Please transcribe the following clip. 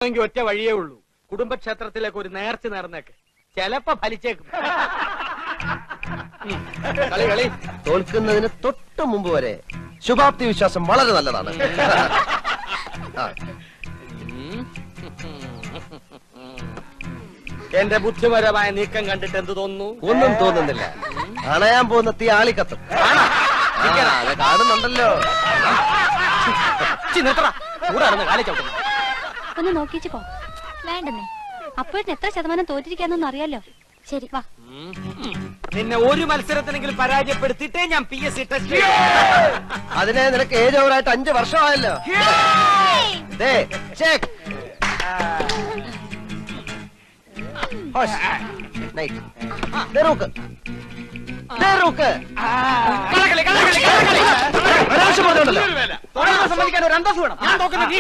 ഒറ്റ വഴിയേ ഉള്ളൂ. കുടുംബക്ഷേത്രത്തിലേക്ക് ഒരു നേർച്ച നേർന്നേക്ക്, ചെലപ്പോ ഫലിച്ചേക്കും. കളി കളി തോൽക്കുന്നതിന് തൊട്ട് മുമ്പ് വരെ ശുഭാപ്തി വിശ്വാസം വളരെ നല്ലതാണ്. എന്റെ ബുദ്ധിപരമായ നീക്കം കണ്ടിട്ട് എന്ത് തോന്നുന്നു? ഒന്നും തോന്നുന്നില്ല. അണയാൻ പോകുന്ന തീ ആളിക്കത്തും. കാണുന്നുണ്ടല്ലോ. ഒന്ന് നോക്കിച്ചു പോ. വേണ്ടെന്നേ, അപ്പോഴത്തെ എത്ര ശതമാനം തോറ്റിരിക്കാന്നൊന്നും അറിയാലോ. ശരി വാ. നിന്നെ ഒരു മത്സരത്തിനെങ്കിലും പരാജയപ്പെടുത്തിയിട്ടേ ഞാൻ PSC ടെസ്റ്റ്. അതിനെ നിനക്ക് ഏജ് ഓവറായിട്ട് 5 വർഷമായല്ലോ. സമ്മതിക്കാൻ ഒരു അന്തസ് വേണം. ഞാൻ നോക്കുന്ന നീ